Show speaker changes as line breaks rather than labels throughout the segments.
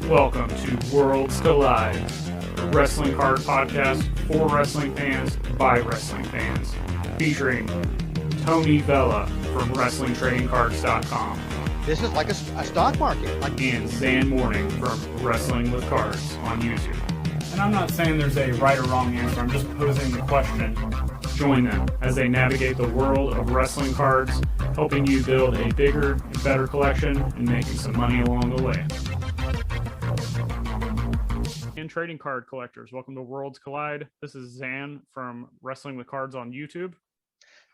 Welcome to Worlds Collide, a wrestling card podcast for wrestling fans by wrestling fans, featuring Tony Vella from WrestlingTradingCards.com.
This is like a stock market.
And Zhan Morning from Wrestling with Cards on YouTube. And I'm not saying there's a right or wrong answer, I'm just posing the question. Join them as they navigate the world of wrestling cards, helping you build a bigger and better collection and making some money along the way. And trading card collectors, welcome to Worlds Collide. This is Zhan from Wrestling with Cards on YouTube.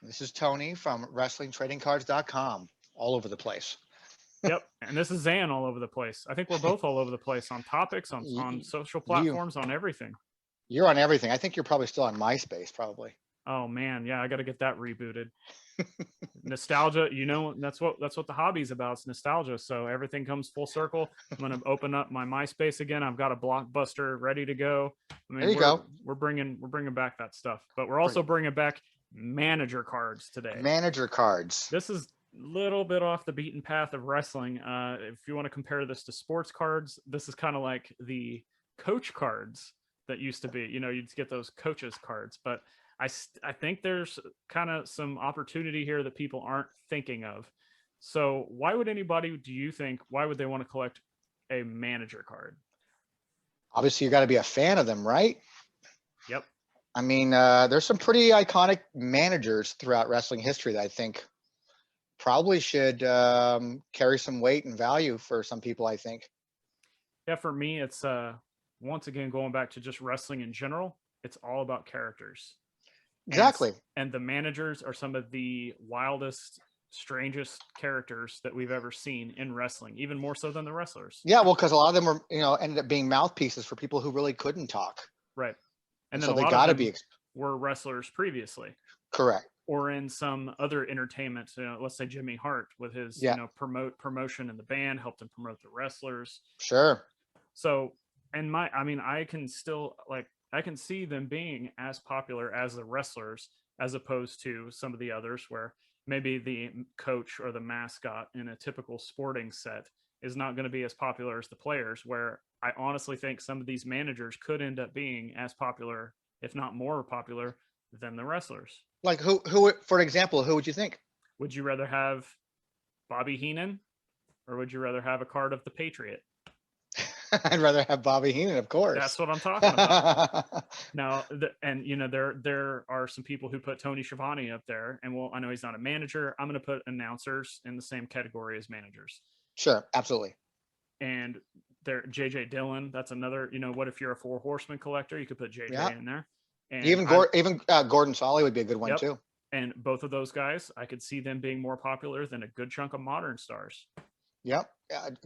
This is Tony from WrestlingTradingCards.com. All over the place.
Yep, and this is Zhan all over the place. I think we're both all over the place on topics, on social platforms, on everything.
You're on everything. I think you're probably still on MySpace, probably.
Oh man, yeah, I got to get that rebooted. Nostalgia, you know, that's what the hobby's about. It's nostalgia. So everything comes full circle. I'm gonna open up my MySpace again. I've got a Blockbuster ready to go. I mean,
there you go.
We're bringing back that stuff, but we're also bringing back manager cards today.
Manager cards.
This is a little bit off the beaten path of wrestling. If you want to compare this to sports cards, this is kind of like the coach cards that used to be. You know, you'd get those coaches cards, but I think there's kind of some opportunity here that people aren't thinking of. So why would anybody, do you think, why would they want to collect a manager card?
Obviously, you got to be a fan of them, right?
Yep.
I mean, there's some pretty iconic managers throughout wrestling history that I think probably should carry some weight and value for some people, I think.
Yeah, for me, it's once again, going back to just wrestling in general, it's all about characters.
Exactly.
And the managers are some of the wildest, strangest characters that we've ever seen in wrestling, even more so than the wrestlers.
Yeah, well, because a lot of them were, ended up being mouthpieces for people who really couldn't talk.
Right. And then
so
a
they
lot
got to
of them
be
were wrestlers previously.
Correct.
Or in some other entertainment, let's say Jimmy Hart with his promotion in the band, helped him promote the wrestlers.
Sure.
So, and I can still I can see them being as popular as the wrestlers, as opposed to some of the others where maybe the coach or the mascot in a typical sporting set is not going to be as popular as the players, where I honestly think some of these managers could end up being as popular, if not more popular, than the wrestlers.
Like who, for example, who would you think?
Would you rather have Bobby Heenan, or would you rather have a card of the Patriot?
I'd rather have Bobby Heenan, of course.
That's what I'm talking about. Now, there are some people who put Tony Schiavone up there, and I know he's not a manager. I'm going to put announcers in the same category as managers.
Sure, absolutely.
And there, JJ Dillon. That's another. What if you're a Four Horsemen collector? You could put JJ in there. And
even Gordon Solly would be a good one too.
And both of those guys, I could see them being more popular than a good chunk of modern stars.
Yep.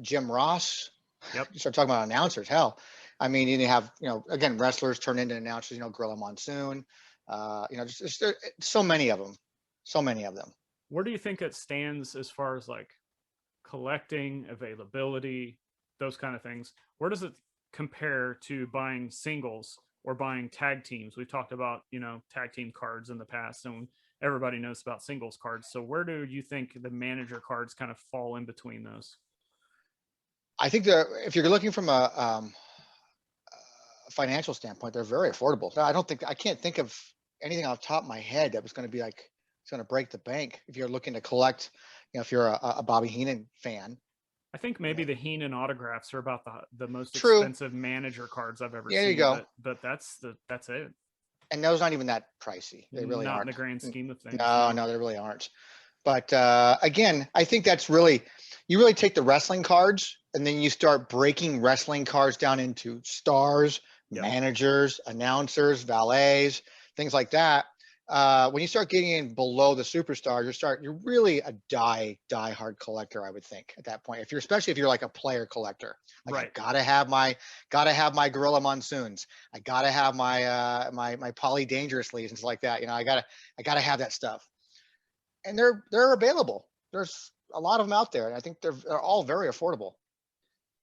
Jim Ross.
Yep.
You start talking about announcers. Hell, I mean, you have, again, wrestlers turn into announcers, Gorilla Monsoon, just so many of them. So many of them.
Where do you think it stands as far as like collecting, availability, those kind of things? Where does it compare to buying singles or buying tag teams? We've talked about, tag team cards in the past, and everybody knows about singles cards. So where do you think the manager cards kind of fall in between those?
I think if you're looking from a financial standpoint, they're very affordable. I can't think of anything off the top of my head that was going to be like, it's going to break the bank. If you're looking to collect, if you're a Bobby Heenan fan.
I think maybe the Heenan autographs are about the most
True.
expensive manager cards I've ever seen.
There you go.
But that's it.
And those aren't even that pricey. They really aren't.
Not in the grand scheme of things.
No, they really aren't. But again, I think that's you really take the wrestling cards and then you start breaking wrestling cards down into stars, managers, announcers, valets, things like that. When you start getting in below the superstars, you're really a die-hard collector, I would think, at that point. Especially if you're like a player collector. Like,
right.
I gotta have my Gorilla Monsoons. I gotta have my my Polly Dangerously and stuff like that. I gotta have that stuff. And they're available. There's a lot of them out there, and I think they're all very affordable.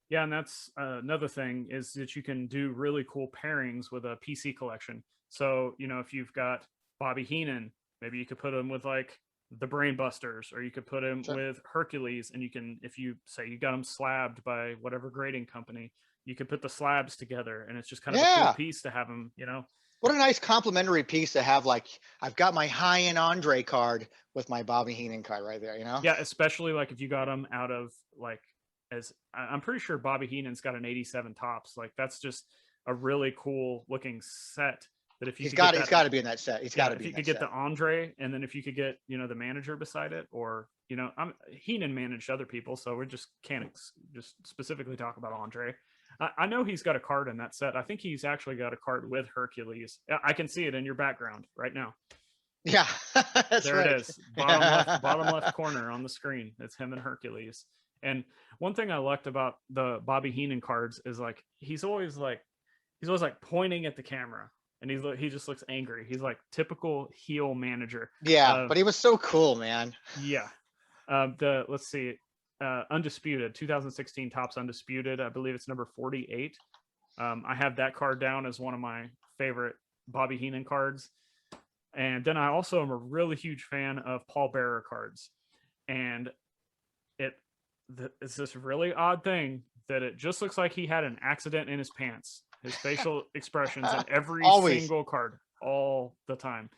Yeah, and that's another thing is that you can do really cool pairings with a PC collection. So, if you've got Bobby Heenan, maybe you could put him with like the Brain Busters, or you could put him
Sure.
with Hercules, and you can, if you say you got him slabbed by whatever grading company, you could put the slabs together, and it's just kind of a cool
Yeah.
piece to have him,
What a nice complimentary piece to have. Like, I've got my high-end Andre card with my Bobby Heenan card right there, you know?
Yeah, especially like if you got him out of like, as I'm pretty sure Bobby Heenan's got an 87 tops. Like that's just a really cool looking set. That if you could get
He's
that,
got to be in that set. He's got
yeah,
to
if
be
you
in
could
that
get
set.
the Andre, and then if you could get the manager beside it, or I'm Heenan managed other people, so we just can't just specifically talk about Andre. I know he's got a card in that set. I think he's actually got a card with Hercules. I can see it in your background right now.
Yeah, that's
There
right.
it is. Bottom left corner on the screen. It's him and Hercules. And one thing I liked about the Bobby Heenan cards is like he's always like pointing at the camera, and he just looks angry. He's like typical heel manager.
Yeah, but he was so cool, man.
Yeah. Let's see, Undisputed 2016 Topps Undisputed. I believe it's number 48. I have that card down as one of my favorite Bobby Heenan cards. And then I also am a really huge fan of Paul Bearer cards. And it's this really odd thing that it just looks like he had an accident in his pants. His facial expressions in every
Always.
single card, all the time.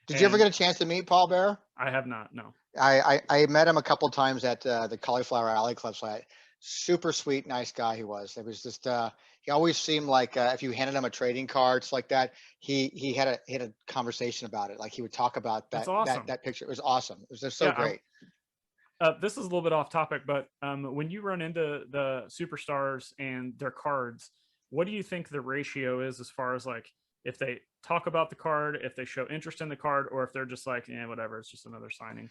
Did you ever get a chance to meet Paul Bearer?
I have not, no.
I met him a couple times at the Cauliflower Alley Club site. Super sweet, nice guy he was. It was just he always seemed like if you handed him a trading card like that, he had a conversation about it. Like he would talk about
That's awesome.
that picture. It was awesome. It was just so great.
This is a little bit off topic, but when you run into the superstars and their cards, what do you think the ratio is as far as like if they talk about the card, if they show interest in the card, or if they're just like, whatever, it's just another signing?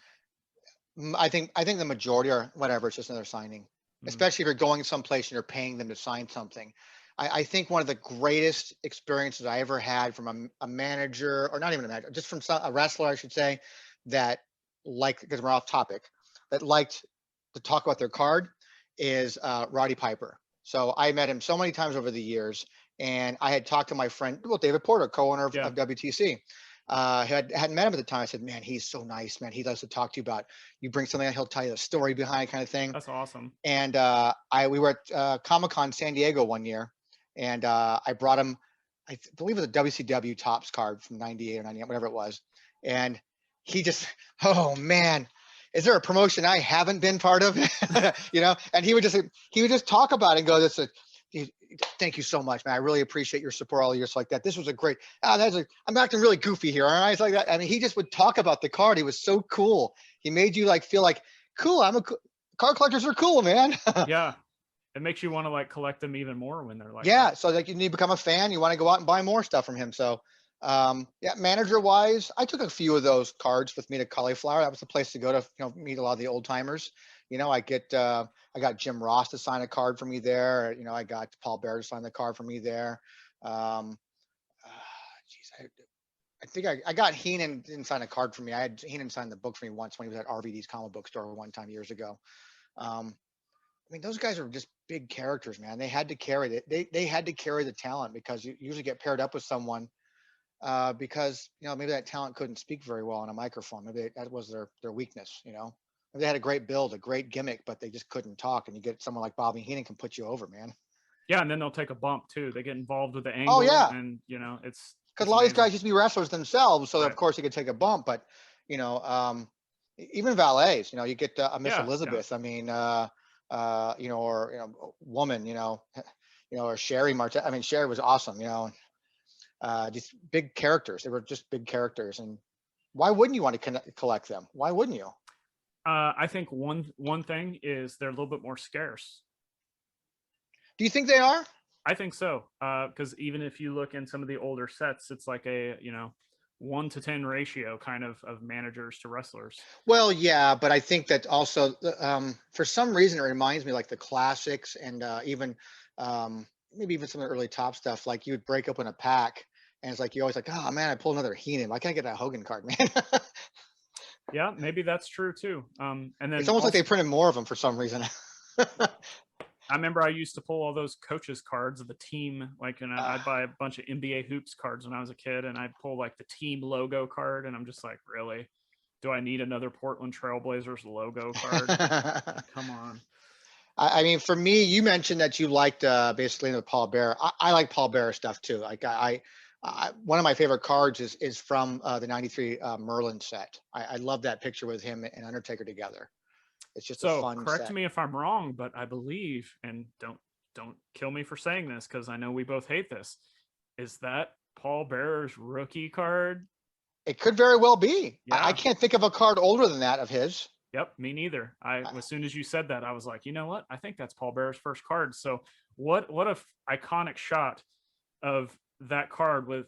I think the majority are whatever, it's just another signing. Especially if you're going someplace and you're paying them to sign something. I think one of the greatest experiences I ever had from a manager, or not even a manager, just from a wrestler, I should say, that because we're off topic, that liked to talk about their card is Roddy Piper. So I met him so many times over the years, and I had talked to my friend, David Porter, co-owner of WTC. Hadn't met him at the time. I said, man, he's so nice, man. He loves to talk to you about, you bring something, he'll tell you the story behind it, kind of thing.
That's awesome.
And we were at Comic-Con San Diego one year, and I brought him, I believe it was a WCW Topps card from 98 or 98, whatever it was. And he just, oh man, is there a promotion I haven't been part of? And he would just talk about it and go, thank you so much, man. I really appreciate your support all years like that. This was a great, I'm acting really goofy here. Aren't I? It's like that. I mean, he just would talk about the card. He was so cool. He made you feel like, cool. Card collectors are cool, man.
Yeah. It makes you want to collect them even more when they're like,
yeah. That. So you need to become a fan. You want to go out and buy more stuff from him. So manager wise, I took a few of those cards with me to Cauliflower. That was the place to go to, meet a lot of the old timers. I got Jim Ross to sign a card for me there. I got Paul Bearer to sign the card for me there. I think I got Heenan didn't sign a card for me. I had Heenan sign the book for me once when he was at RVD's comic book store one time years ago. Those guys are just big characters, man. They had to carry it. They had to carry the talent, because you usually get paired up with someone because maybe that talent couldn't speak very well on a microphone. Maybe that was their weakness. Maybe they had a great build, a great gimmick, but they just couldn't talk. And you get someone like Bobby Heenan can put you over, man.
Yeah, and then they'll take a bump too. They get involved with the angle.
Oh yeah,
and it's
because a lot of these guys used to be wrestlers themselves, so
right.
Of course they could take a bump. But even valets, you get a Miss Elizabeth. Yeah. Or woman, or Sherry Martin. Sherry was awesome. These big characters. They were just big characters, and why wouldn't you want to collect them? Why wouldn't you?
I think one thing is they're a little bit more scarce.
Do you think they are?
I think so. Because even if you look in some of the older sets, it's like a 1 to 10 ratio kind of managers to wrestlers.
Well, yeah, but I think that also for some reason it reminds me like the classics and even maybe even some of the early top stuff. Like you would break open a pack and it's like you're always like, oh man, I pulled another Heenan. Why can't I get that Hogan card, man?
Yeah, maybe that's true too. And then
it's almost like they printed more of them for some reason.
I remember I used to pull all those coaches cards of the team, I'd buy a bunch of NBA hoops cards when I was a kid, and I'd pull the team logo card, and I'm just like, really? do I need another Portland Trailblazers logo card? Come on.
I mean, for me, you mentioned that you liked basically the Paul Bearer. I like Paul Bearer stuff too. Like one of my favorite cards is from the '93 Merlin set. I love that picture with him and Undertaker together. It's just a
So
fun
correct
set.
me if I'm wrong, but I believe, and don't kill me for saying this because I know we both hate this. Is that Paul Bearer's rookie card?
It could very well be.
Yeah.
I can't think of a card older than that of his.
Yep, me neither. As soon as you said that, I was like, you know what? I think that's Paul Bearer's first card. So what a iconic shot of that card with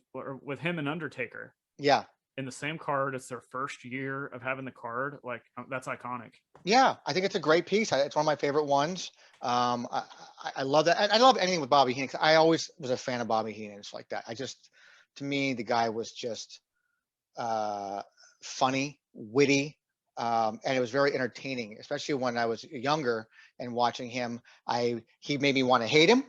him and Undertaker.
Yeah.
In the same card. It's their first year of having the card. Like that's iconic.
Yeah, I think it's a great piece. It's one of my favorite ones. I love that. I love anything with Bobby Heenan. I always was a fan of Bobby Heenan. It's like that. To me, the guy was just funny, witty, and it was very entertaining, especially when I was younger and watching him. He made me want to hate him.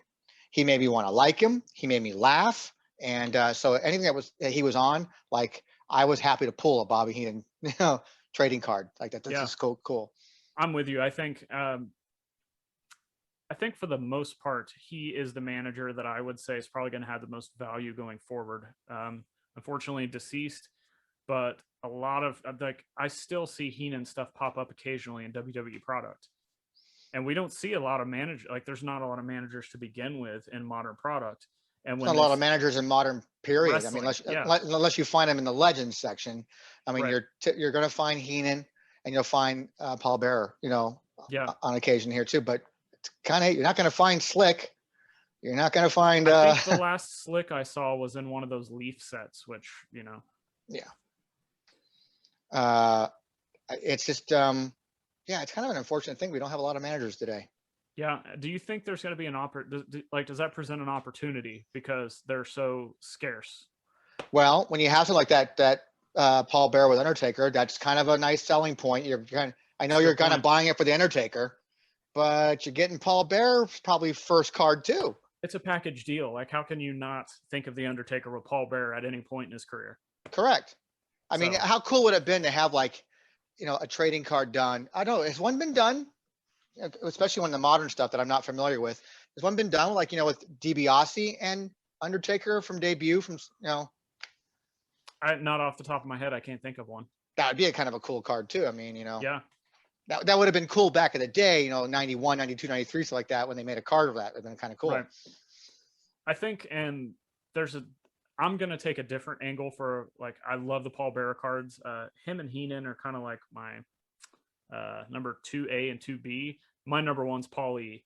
He made me want to like him. He made me laugh. And so anything that he was on, like I was happy to pull a Bobby Heenan, trading card like that. That's just cool.
I'm with you. I think for the most part, he is the manager that I would say is probably going to have the most value going forward. Unfortunately, deceased, but a lot of I still see Heenan stuff pop up occasionally in WWE product, and we don't see a lot of managers. Like, there's not a lot of managers to begin with in modern product. And when
a lot of managers in modern period.
Wrestling,
I mean, unless you find them in the Legends section. I mean, right. You're going to find Heenan and you'll find Paul Bearer, on occasion here too. But it's you're not going to find Slick. You're not going to find.
I think the last Slick I saw was in one of those Leaf sets, which
Yeah. It's just it's kind of an unfortunate thing. We don't have a lot of managers today.
Yeah. Do you think there's going to be an does that present an opportunity because they're so scarce?
Well, when you have something like that Paul Bearer with Undertaker, that's kind of a nice selling point. I know you're kind of buying it for the Undertaker, but you're getting Paul Bearer probably first card too.
It's a package deal. Like, how can you not think of the Undertaker with Paul Bearer at any point in his career?
Correct. I mean, how cool would it have been to have a trading card done? I don't know. Has one been done? Especially when the modern stuff that I'm not familiar with. Has one been done with DiBiase and Undertaker from debut not
off the top of my head, I can't think of one.
That would be a kind of a cool card too. I mean,
yeah,
that would have been cool back in the day, 91, 92, 93, something like that, when they made a card of that. It would have been kind of cool.
Right. I think, and I'm going to take a different angle for, I love the Paul Bearer cards. Him and Heenan are kind of like my number 2A and 2B. My number one's Paul E.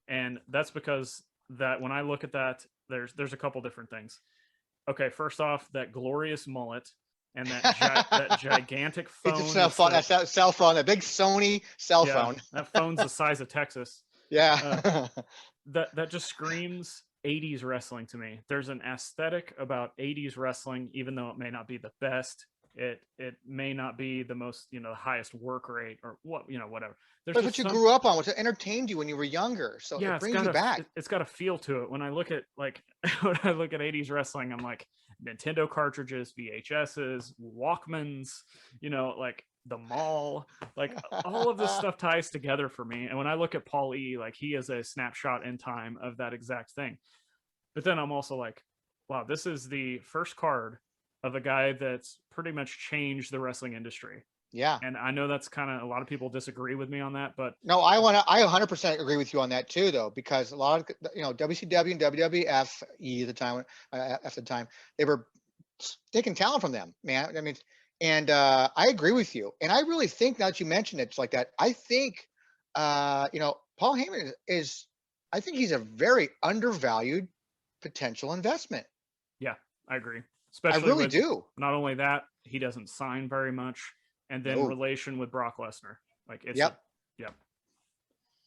And that's because that when I look at that, there's a couple different things. Okay, first off, that glorious mullet and that gigantic phone.
It's a cell phone, a big Sony cell phone.
That phone's the size of Texas.
Yeah.
That just screams 80s wrestling to me. There's an aesthetic about 80s wrestling, even though it may not be the best. It may not be the most, the highest work rate or whatever.
But what you grew up on, what entertained you when you were younger. So it brings you back.
It's got a feel to it. When I look at 80s wrestling, I'm like Nintendo cartridges, VHSs, Walkmans, the mall, all of this stuff ties together for me. And when I look at Paul E, he is a snapshot in time of that exact thing. But then I'm also like, wow, this is the first card of a guy that's pretty much changed the wrestling industry.
Yeah.
And I know that's kind of, a lot of people disagree with me on that, but
no, I 100% agree with you on that too, though, because a lot of, WCW and WWF at the time, they were taking talent from them, man. I mean, and I agree with you. And I really think, now that you mentioned it's like that, I think, Paul Heyman I think he's a very undervalued potential investment.
Yeah, I agree.
Especially I really do.
Not only that, he doesn't sign very much, and then relation with Brock Lesnar. Yep.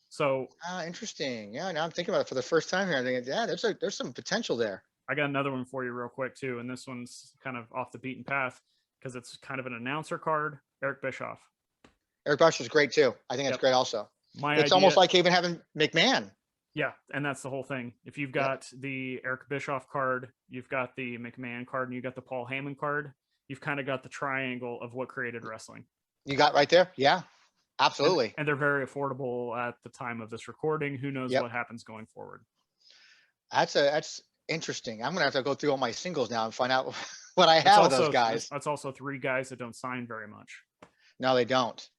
So
interesting. Yeah, now I'm thinking about it for the first time here. I'm thinking, yeah, there's some potential there.
I got another one for you real quick too, and this one's kind of off the beaten path because it's kind of an announcer card. Eric Bischoff.
Eric Bischoff is great too. I think that's great also. It's almost like even having McMahon.
Yeah, and that's the whole thing. If you've got the Eric Bischoff card, you've got the McMahon card, and you've got the Paul Heyman card, you've kind of got the triangle of what created wrestling.
You got right there. Yeah, absolutely.
And they're very affordable at the time of this recording. Who knows
Yep.
what happens going forward?
That's interesting. I'm gonna have to go through all my singles now and find out what I
It's
have of those
also
guys.
that's also 3 guys that don't sign very much.
No, they don't.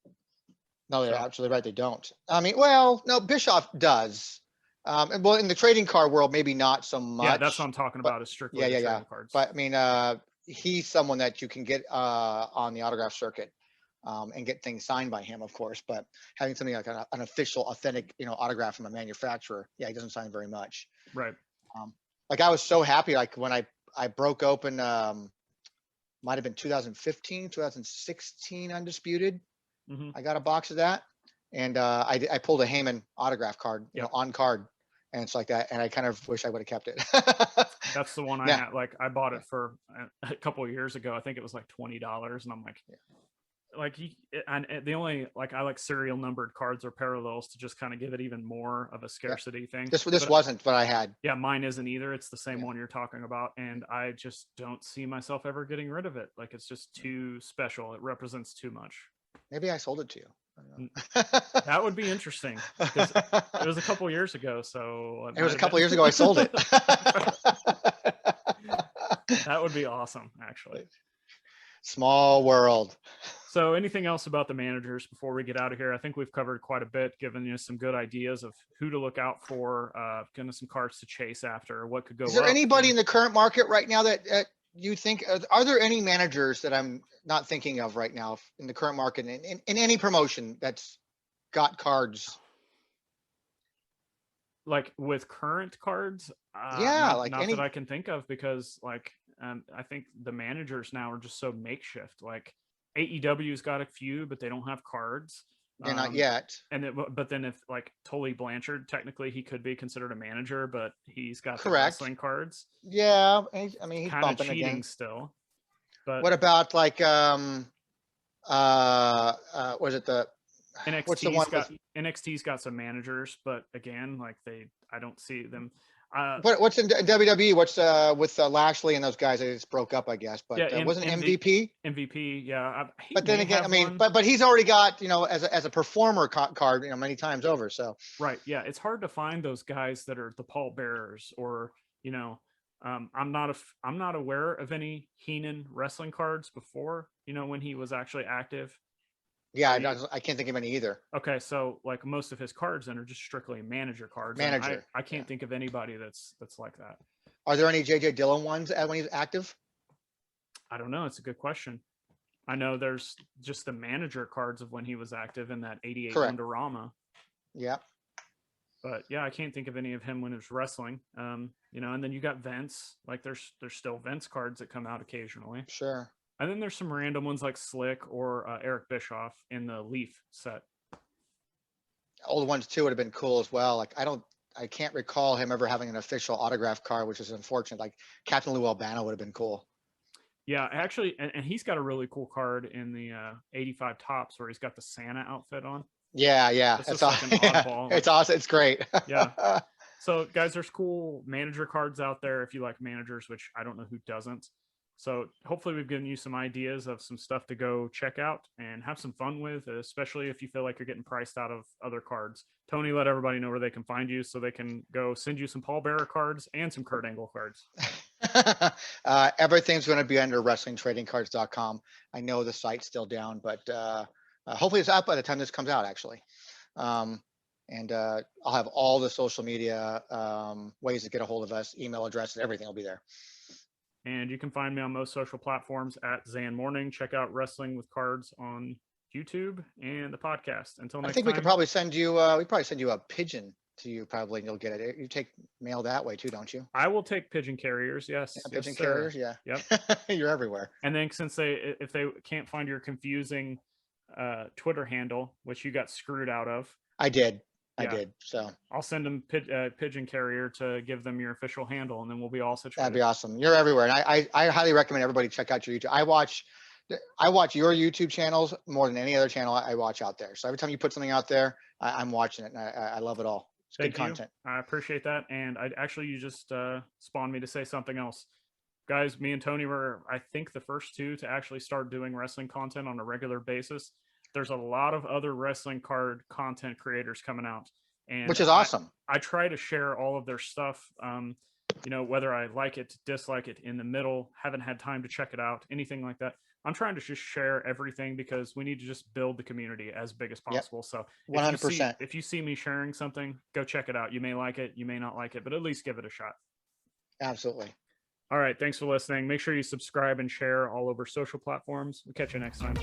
No, they're
So-
absolutely right. They don't. I mean, well, no, Bischoff does. Well, in the trading card world, maybe not so much.
Yeah, that's what I'm talking
but-
about. Is strictly
yeah,
the
yeah,
trading
yeah.
cards.
But I mean, he's someone that you can get on the autograph circuit and get things signed by him, of course. But having something like an official, authentic, autograph from a manufacturer, yeah, he doesn't sign very much.
Right.
Like I was so happy, like when I broke open, might have been 2015, 2016 Undisputed.
Mm-hmm.
I got a box of that, and I pulled a Heyman autograph card, on card, and it's like that. And I kind of wish I would have kept it.
That's the one I had. Like I bought it for a couple of years ago. I think it was like $20, and I'm like, and the only I like serial numbered cards or parallels to just kind of give it even more of a scarcity thing.
This wasn't what I had.
Yeah, mine isn't either. It's the same one you're talking about, and I just don't see myself ever getting rid of it. Like it's just too special. It represents too much.
Maybe I sold it to you.
That would be interesting. It was a couple years ago, so
it was a couple years ago I sold it.
That would be awesome, actually.
Small world.
So anything else about the managers before we get out of here? I think we've covered quite a bit, given you some good ideas of who to look out for, kind of some cards to chase after, what could go.
Is there anybody in the current market right now that you think, are there any managers that I'm not thinking of right now in the current market in any promotion that's got cards?
Like with current cards?
Not
that I can think of, because I think the managers now are just so makeshift. Like AEW's got a few, but they don't have cards.
They're not yet.
But then if like Tully Blanchard, technically he could be considered a manager, but he's got the
Correct.
wrestling cards.
Yeah, I mean he's
kind of
bumping
cheating
again
still. But
what about like was it the what's the one
NXT's got some managers, but again, I don't see them.
What's in WWE? What's with Lashley and those guys? They just broke up, I guess. But wasn't MVP?
MVP, yeah.
But then again, I mean, but he's already got as a performer card many times over. So
right, yeah, it's hard to find those guys that are the pallbearers, or I'm not aware of any Heenan wrestling cards before when he was actually active.
Yeah, I can't think of any either.
Okay, so like most of his cards then are just strictly manager cards. I can't think of anybody that's like that.
Are there any JJ Dillon ones when he's active?
I don't know. It's a good question. I know there's just the manager cards of when he was active in that 88 Wonderama.
Yeah.
But yeah, I can't think of any of him when he was wrestling. And then you got Vince. Like there's still Vince cards that come out occasionally.
Sure.
And then there's some random ones like Slick or Eric Bischoff in the Leaf set.
Old ones too would have been cool as well. Like I can't recall him ever having an official autograph card, which is unfortunate. Like Captain Lou Albano would have been cool.
Yeah, actually, and he's got a really cool card in the 85 Tops where he's got the Santa outfit on.
Yeah.
It's awesome. Like oddball.
It's awesome. It's great.
Yeah. So guys, there's cool manager cards out there if you like managers, which I don't know who doesn't. So hopefully we've given you some ideas of some stuff to go check out and have some fun with, especially if you feel like you're getting priced out of other cards. Tony, let everybody know where they can find you so they can go send you some pallbearer cards and some Kurt Angle cards.
Everything's going to be under WrestlingTradingCards.com. I know the site's still down, but hopefully it's up by the time this comes out, actually. And I'll have all the social media ways to get a hold of us, email address, and everything will be there.
And you can find me on most social platforms at Zhan Morning. Check out Wrestling with Cards on YouTube and the podcast. Until next time.
I think we could probably send you a pigeon to you, probably, and you'll get it. You take mail that way too, don't you?
I will take pigeon carriers, yes.
Yeah, pigeon carriers, yeah.
Yep.
You're everywhere.
And then if they can't find your confusing Twitter handle, which you got screwed out of.
I did. So
I'll send them pigeon carrier to give them your official handle, and then we'll be all situated.
That'd be awesome. You're everywhere, and I highly recommend everybody check out your YouTube. I watch your YouTube channels more than any other channel I watch out there. So every time you put something out there, I'm watching it, and I love it all. It's good content.
I appreciate that, and you just spawned me to say something else. Guys, me and Tony were, I think, the first two to actually start doing wrestling content on a regular basis. there's a lot of other wrestling card content creators coming out, and
which is awesome.
I try to share all of their stuff. You know, whether I like it, dislike it, in the middle, haven't had time to check it out, anything like that. I'm trying to just share everything because we need to just build the community as big as possible. So
100%.
if you see me sharing something, go check it out. You may like it, you may not like it, but at least give it a shot.
Absolutely.
All right. Thanks for listening. Make sure you subscribe and share all over social platforms. We'll catch you next time.